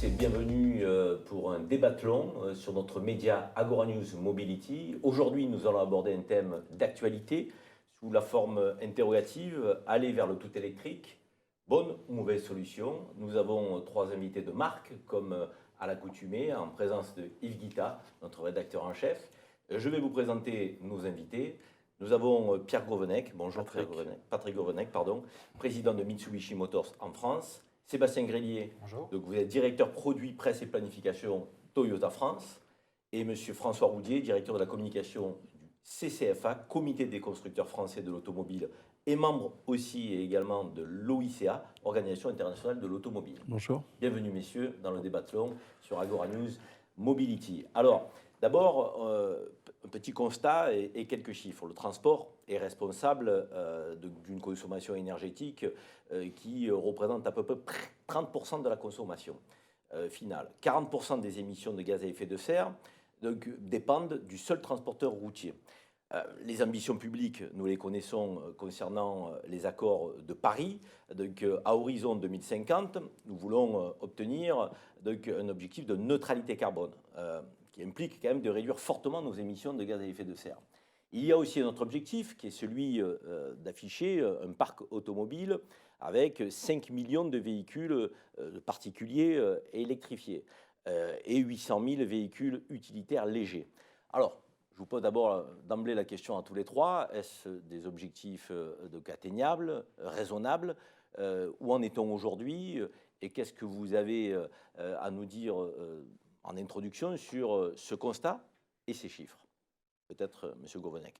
et bienvenue pour un débathlon sur notre média Agora News Mobility. Aujourd'hui, nous allons aborder un thème d'actualité sous la forme interrogative, aller vers le tout électrique, bonne ou mauvaise solution. Nous avons trois invités de marque, comme à l'accoutumée, en présence de Yves Guita, notre rédacteur en chef. Je vais vous présenter nos invités. Nous avons Pierre Govenec, bonjour Patrick Govenec, président de Mitsubishi Motors en France. Sébastien Grélier, donc vous êtes directeur produit, presse et planification Toyota France. Et monsieur François Roudier, directeur de la communication du CCFA, Comité des constructeurs français de l'automobile, et membre aussi et également de l'OICA, Organisation internationale de l'automobile. Bonjour. Bienvenue messieurs dans le débattlon sur Agora News Mobility. Alors, d'abord, un petit constat et quelques chiffres. Le transport est responsable d'une consommation énergétique qui représente à peu près 30% de la consommation finale. 40% des émissions de gaz à effet de serre donc, dépendent du seul transporteur routier. Les ambitions publiques, nous les connaissons concernant les accords de Paris. Donc, à horizon 2050, nous voulons obtenir donc, un objectif de neutralité carbone qui implique quand même de réduire fortement nos émissions de gaz à effet de serre. Il y a aussi un autre objectif qui est celui d'afficher un parc automobile avec 5 millions de véhicules particuliers électrifiés et 800 000 véhicules utilitaires légers. Alors, je vous pose d'abord d'emblée la question à tous les trois. Est-ce des objectifs atteignables, raisonnables? Où en est-on aujourd'hui? Et qu'est-ce que vous avez à nous dire en introduction sur ce constat et ces chiffres? Peut-être M. Govenec.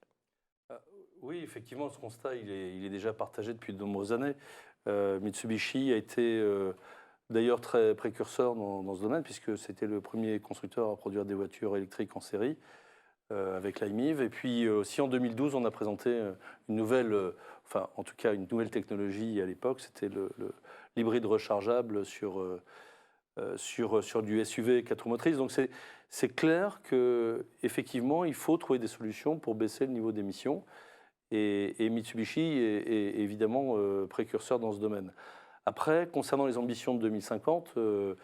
Oui, effectivement, ce constat, il est déjà partagé depuis de nombreuses années. Mitsubishi a été d'ailleurs très précurseur dans ce domaine, puisque c'était le premier constructeur à produire des voitures électriques en série, avec l'IMIV. Et puis aussi en 2012, on a présenté une nouvelle, enfin en tout cas une nouvelle technologie à l'époque, c'était l'hybride rechargeable sur du SUV 4 roues motrices. Donc c'est clair qu'effectivement, il faut trouver des solutions pour baisser le niveau d'émissions. Et Mitsubishi est évidemment précurseur dans ce domaine. Après, concernant les ambitions de 2050, je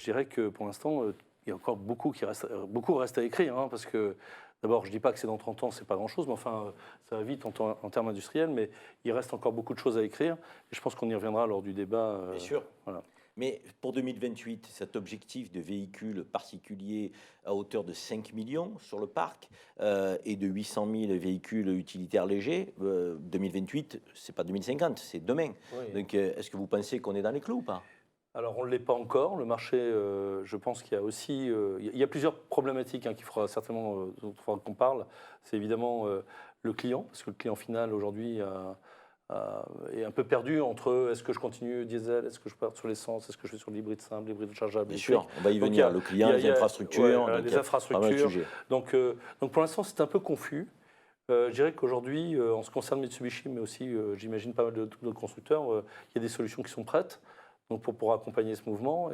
dirais que pour l'instant, il y a encore beaucoup reste à écrire, hein, parce que d'abord, je ne dis pas que c'est dans 30 ans, c'est pas grand-chose, mais enfin, ça va vite en termes industriels, mais il reste encore beaucoup de choses à écrire. Et je pense qu'on y reviendra lors du débat. Bien sûr. Voilà. Mais pour 2028, cet objectif de véhicules particuliers à hauteur de 5 millions sur le parc et de 800 000 véhicules utilitaires légers, 2028, ce n'est pas 2050, c'est demain. Oui. Donc, est-ce que vous pensez qu'on est dans les clous ou pas? Alors, on ne l'est pas encore. Le marché, je pense qu'il y a aussi... il y a plusieurs problématiques qu'il faudra certainement qu'on parle. C'est évidemment le client, parce que le client final, aujourd'hui, est un peu perdu entre est-ce que je continue diesel, est-ce que je pars sur l'essence, est-ce que je vais sur l'hybride simple, l'hybride rechargeable. Bien sûr, on va y venir. Le client, les infrastructures. Ouais, les infrastructures. Donc pour l'instant, c'est un peu confus. Je dirais qu'aujourd'hui, en ce qui concerne Mitsubishi, mais aussi, j'imagine, pas mal d'autres constructeurs, il y a des solutions qui sont prêtes donc pour accompagner ce mouvement.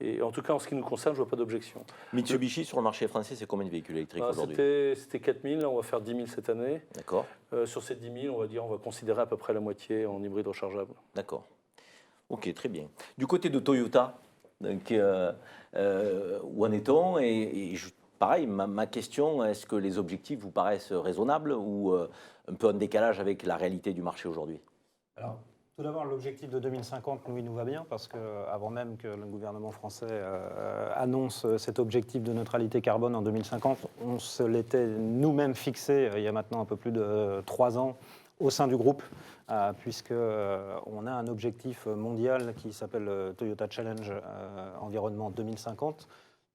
Et en tout cas, en ce qui nous concerne, je ne vois pas d'objection. Mitsubishi, sur le marché français, c'est combien de véhicules électriques aujourd'hui? C'était 4 000, on va faire 10 000 cette année. D'accord. Sur ces 10 000, on va considérer à peu près la moitié en hybride rechargeable. D'accord. Ok, très bien. Du côté de Toyota, donc, où en est-on? Pareil, ma question, est-ce que les objectifs vous paraissent raisonnables ou un peu en décalage avec la réalité du marché aujourd'hui? Alors, tout d'abord, l'objectif de 2050, nous, il nous va bien, parce qu'avant même que le gouvernement français annonce cet objectif de neutralité carbone en 2050, on se l'était nous-mêmes fixé il y a maintenant un peu plus de 3 ans au sein du groupe, puisqu'on a un objectif mondial qui s'appelle Toyota Challenge Environnement 2050,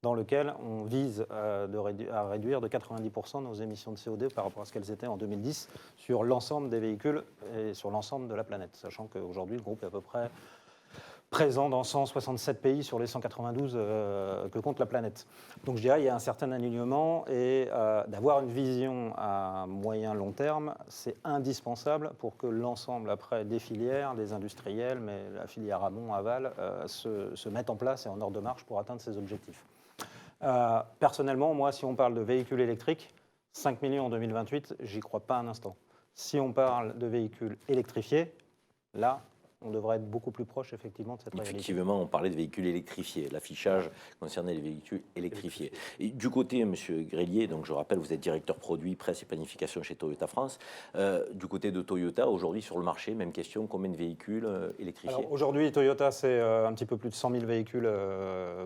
dans lequel on vise à réduire de 90% nos émissions de CO2 par rapport à ce qu'elles étaient en 2010 sur l'ensemble des véhicules et sur l'ensemble de la planète, sachant qu'aujourd'hui, le groupe est à peu près présent dans 167 pays sur les 192 que compte la planète. Donc je dirais qu'il y a un certain alignement et d'avoir une vision à moyen-long terme, c'est indispensable pour que l'ensemble après des filières, des industriels, mais la filière amont, aval, se mette en place et en ordre de marche pour atteindre ces objectifs. Personnellement, moi, si on parle de véhicules électriques, 5 millions en 2028, j'y crois pas un instant. Si on parle de véhicules électrifiés, là, On devrait être beaucoup plus proche, effectivement, de cette réalité. Effectivement, on parlait de véhicules électrifiés. L'affichage concernait les véhicules électrifiés. Et du côté, M. Grélier, donc je rappelle, vous êtes directeur produit, presse et planification chez Toyota France. Du côté de Toyota, aujourd'hui sur le marché, même question, combien de véhicules électrifiés? Aujourd'hui, Toyota, c'est un petit peu plus de 100 000 véhicules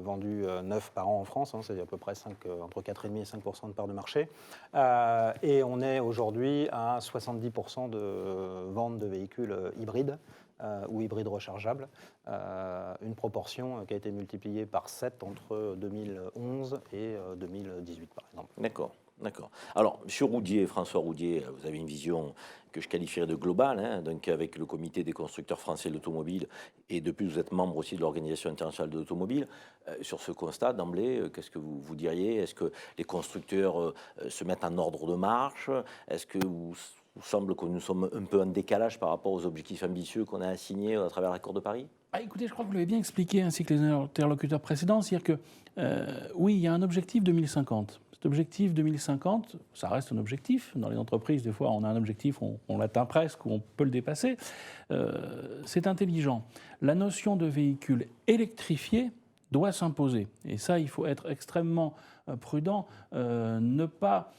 vendus neufs par an en France. C'est à peu près entre 4,5 et 5 % de part de marché. Et on est aujourd'hui à 70% de vente de véhicules hybrides. Ou hybrides rechargeables, une proportion qui a été multipliée par 7 entre 2011 et 2018, par exemple. D'accord. Alors, M. Roudier, François Roudier, vous avez une vision que je qualifierais de globale, donc avec le comité des constructeurs français de l'automobile, et depuis vous êtes membre aussi de l'Organisation internationale de l'automobile. Sur ce constat, d'emblée, qu'est-ce que vous diriez? Est-ce que les constructeurs se mettent en ordre de marche? Est-ce que vous semble que nous sommes un peu en décalage par rapport aux objectifs ambitieux qu'on a assignés à travers l'accord de Paris? Écoutez, je crois que vous l'avez bien expliqué, ainsi que les interlocuteurs précédents, c'est-à-dire que oui, il y a un objectif 2050. Cet objectif 2050, ça reste un objectif. Dans les entreprises, des fois, on a un objectif, on l'atteint presque, ou on peut le dépasser. C'est intelligent. La notion de véhicule électrifié doit s'imposer. Et ça, il faut être extrêmement prudent, ne pas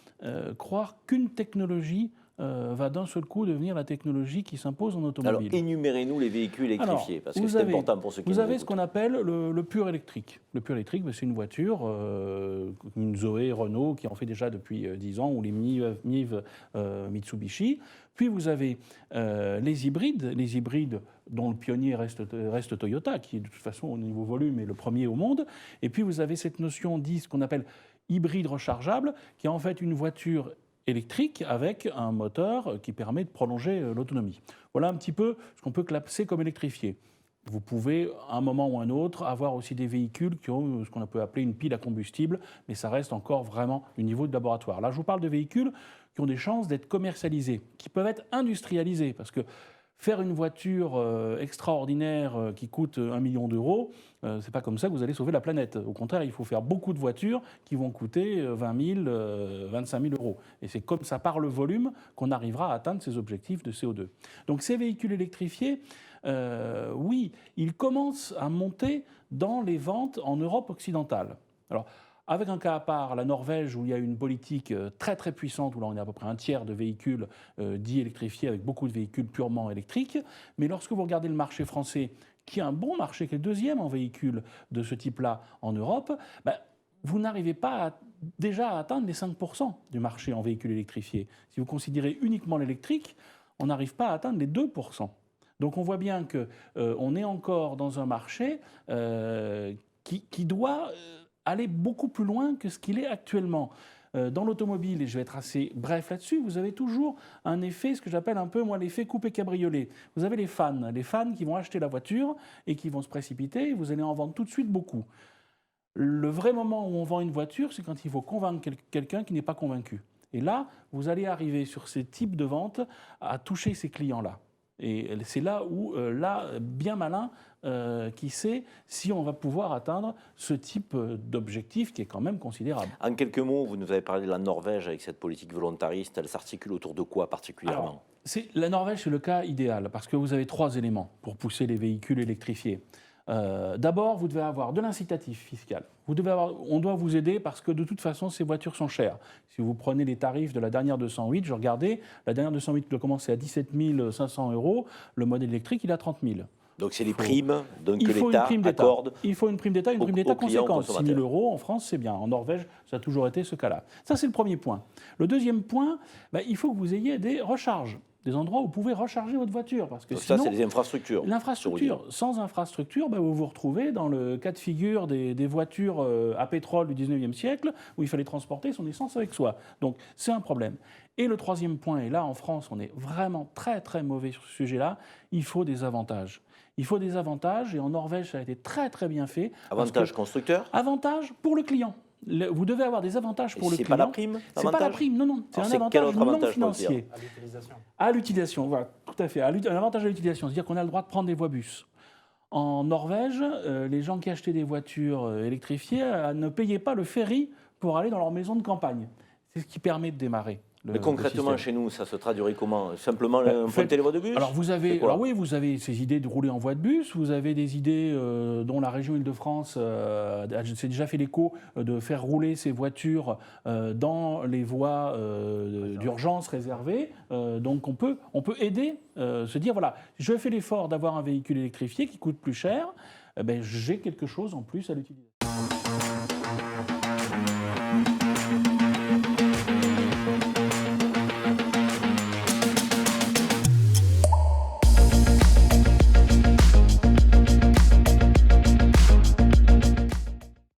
croire qu'une technologie va d'un seul coup devenir la technologie qui s'impose en automobile. Alors, énumérez-nous les véhicules électrifiés, parce que c'est important pour ceux qui nous écoutent. Vous avez ce qu'on appelle le pur électrique. Le pur électrique, c'est une voiture, une Zoé Renault, qui en fait déjà depuis 10 ans, ou les MIV Mitsubishi. Puis vous avez les hybrides dont le pionnier reste Toyota, qui de toute façon au niveau volume est le premier au monde. Et puis vous avez cette notion ce qu'on appelle hybride rechargeable, qui est en fait une voiture électrique avec un moteur qui permet de prolonger l'autonomie. Voilà un petit peu ce qu'on peut classer comme électrifié. Vous pouvez, à un moment ou à un autre, avoir aussi des véhicules qui ont ce qu'on peut appeler une pile à combustible, mais ça reste encore vraiment du niveau de laboratoire. Là, je vous parle de véhicules qui ont des chances d'être commercialisés, qui peuvent être industrialisés, parce que faire une voiture extraordinaire qui coûte 1 million d'euros, c'est pas comme ça que vous allez sauver la planète. Au contraire, il faut faire beaucoup de voitures qui vont coûter 20 000, 25 000 euros. Et c'est comme ça, par le volume, qu'on arrivera à atteindre ces objectifs de CO2. Donc ces véhicules électrifiés, oui, ils commencent à monter dans les ventes en Europe occidentale. Alors, avec un cas à part, la Norvège, où il y a une politique très très puissante, où là on est à peu près un tiers de véhicules dits électrifiés, avec beaucoup de véhicules purement électriques. Mais lorsque vous regardez le marché français, qui est un bon marché, qui est le deuxième en véhicules de ce type-là en Europe, vous n'arrivez pas déjà à atteindre les 5% du marché en véhicules électrifiés. Si vous considérez uniquement l'électrique, on n'arrive pas à atteindre les 2%. Donc on voit bien qu'on est encore dans un marché qui doit aller beaucoup plus loin que ce qu'il est actuellement. Dans l'automobile, et je vais être assez bref là-dessus, vous avez toujours un effet, ce que j'appelle un peu, moi, l'effet coupé cabriolet. Vous avez les fans qui vont acheter la voiture et qui vont se précipiter, et vous allez en vendre tout de suite beaucoup. Le vrai moment où on vend une voiture, c'est quand il faut convaincre quelqu'un qui n'est pas convaincu. Et là, vous allez arriver sur ces types de ventes à toucher ces clients-là. Et c'est là où, bien malin, qui sait si on va pouvoir atteindre ce type d'objectif qui est quand même considérable. En quelques mots, vous nous avez parlé de la Norvège avec cette politique volontariste. Elle s'articule autour de quoi particulièrement? La Norvège, c'est le cas idéal parce que vous avez 3 éléments pour pousser les véhicules électrifiés. D'abord, vous devez avoir de l'incitatif fiscal. On doit vous aider parce que de toute façon, ces voitures sont chères. Si vous prenez les tarifs de la dernière 208, je regardais, la dernière 208 doit commencer à 17 500 €, le modèle électrique, il est à 30 000. Donc c'est les primes que l'État accorde. Il faut une prime d'État, une prime d'État conséquente. 6 000 € en France, c'est bien. En Norvège, ça a toujours été ce cas-là. Ça, c'est le premier point. Le deuxième point, il faut que vous ayez des recharges, des endroits où vous pouvez recharger votre voiture. Parce que donc sinon, ça, c'est les infrastructures. L'infrastructure. Sans infrastructure, vous vous retrouvez dans le cas de figure des voitures à pétrole du 19e siècle, où il fallait transporter son essence avec soi. Donc, c'est un problème. Et le troisième point, et là, en France, on est vraiment très, très mauvais sur ce sujet-là, il faut des avantages. Il faut des avantages, et en Norvège, ça a été très, très bien fait. Avantages constructeurs? Avantages pour le client. Vous devez avoir des avantages pour le client. C'est pas la prime? C'est pas la prime, non. C'est un avantage non financier. À l'utilisation. À l'utilisation, voilà, tout à fait. Un avantage à l'utilisation, c'est-à-dire qu'on a le droit de prendre des voies bus. En Norvège, les gens qui achetaient des voitures électrifiées ne payaient pas le ferry pour aller dans leur maison de campagne. c'est ce qui permet de démarrer. Mais concrètement, le chez nous, ça se traduirait comment? Simplement Ben, emprunter les voies de bus? Alors vous avez, C'est quoi? oui, vous avez ces idées de rouler en voie de bus, vous avez des idées dont la région Île-de-France s'est déjà fait l'écho de faire rouler ces voitures dans les voies d'urgence réservées. Donc on peut aider, se dire voilà, je fais l'effort d'avoir un véhicule électrifié qui coûte plus cher, ben, j'ai quelque chose en plus à l'utiliser.